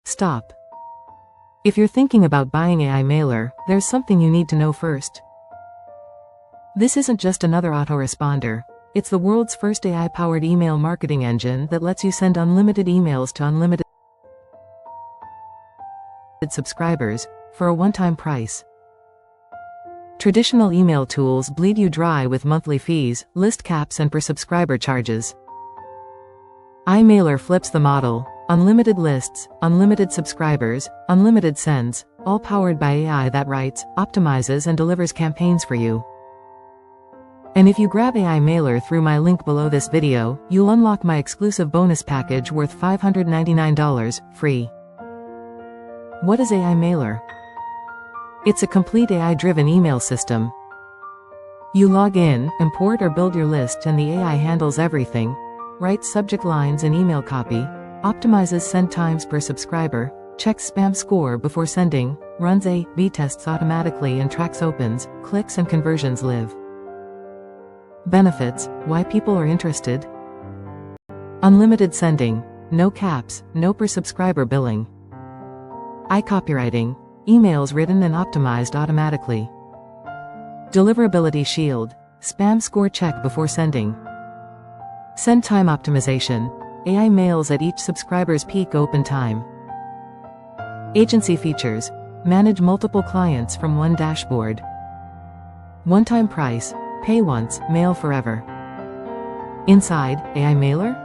Stop. If you're thinking about buying AI mailer, there's something you need to know first. This isn't just another autoresponder. It's the world's first AI-powered email marketing engine that lets you send unlimited emails to unlimited subscribers for a one-time price. Traditional email tools bleed you dry with monthly fees, list caps and per subscriber charges. iMailer flips the model. Unlimited lists, unlimited subscribers, unlimited sends, all powered by AI that writes, optimizes and delivers campaigns for you. And if you grab AI Mailer through my link below this video, you'll unlock my exclusive bonus package worth $599, free. What is AI Mailer? It's a complete AI-driven email system. You log in, import or build your list and the AI handles everything. Writes subject lines and email copy, optimizes send times per subscriber, checks spam score before sending, runs A/B tests automatically and tracks opens, clicks and conversions live. Benefits, why people are interested. Unlimited sending, no caps, no per subscriber billing. Copywriting, emails written and optimized automatically. Deliverability shield, spam score check before sending. Send time optimization, AI mails at each subscriber's peak open time. Agency features, manage multiple clients from one dashboard. One-time price, pay once, mail forever. Inside, AI Mailer?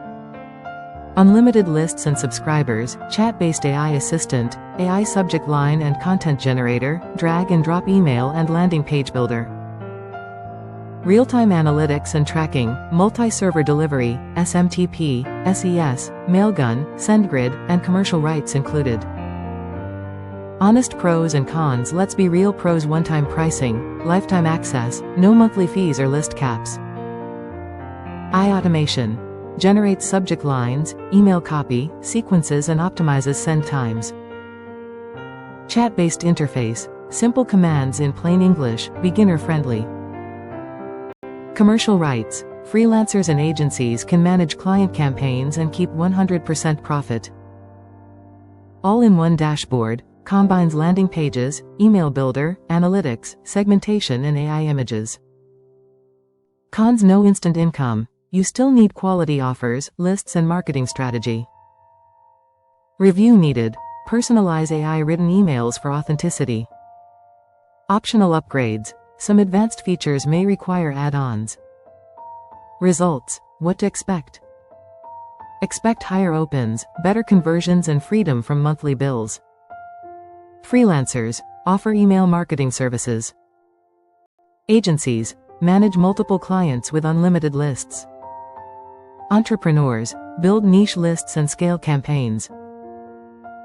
Unlimited lists and subscribers, chat-based AI assistant, AI subject line and content generator, drag and drop email and landing page builder. Real-time analytics and tracking, multi-server delivery, SMTP, SES, Mailgun, SendGrid, and commercial rights included. Honest pros and cons. Let's be real. Pros: one-time pricing, lifetime access, no monthly fees or list caps. Automation. Generates subject lines, email copy, sequences and optimizes send times. Chat-based interface, simple commands in plain English, beginner-friendly. Commercial rights. Freelancers and agencies can manage client campaigns and keep 100% profit. All-in-one dashboard, combines landing pages, email builder, analytics, segmentation and AI images. Cons: no instant income. You still need quality offers, lists and marketing strategy. Review needed. Personalize AI-written emails for authenticity. Optional upgrades. Some advanced features may require add-ons. Results. What to expect? Expect higher opens, better conversions and freedom from monthly bills. Freelancers. Offer email marketing services. Agencies. Manage multiple clients with unlimited lists. Entrepreneurs. Build niche lists and scale campaigns.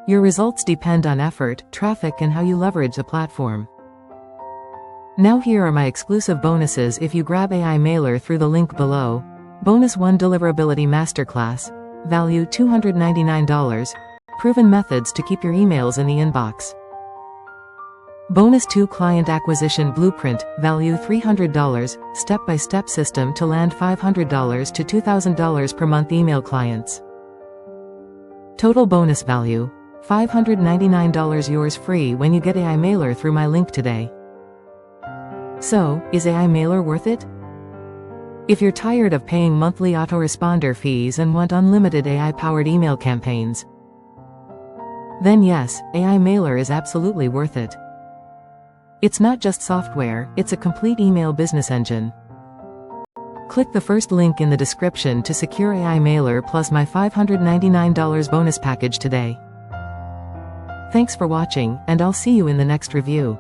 Your results depend on effort, traffic and how you leverage the platform. Now here are my exclusive bonuses if you grab AI Mailer through the link below. Bonus 1: Deliverability Masterclass. Value $299. Proven methods to keep your emails in the inbox. Bonus 2: Client Acquisition Blueprint. Value $300. Step-by-step system to land $500 to $2,000 per month email clients. Total bonus value $599. Yours free when you get AI Mailer through my link today. So, is AI Mailer worth it? If you're tired of paying monthly autoresponder fees and want unlimited AI-powered email campaigns, then yes, AI Mailer is absolutely worth it. It's not just software, it's a complete email business engine. Click the first link in the description to secure AI Mailer plus my $599 bonus package today. Thanks for watching, and I'll see you in the next review.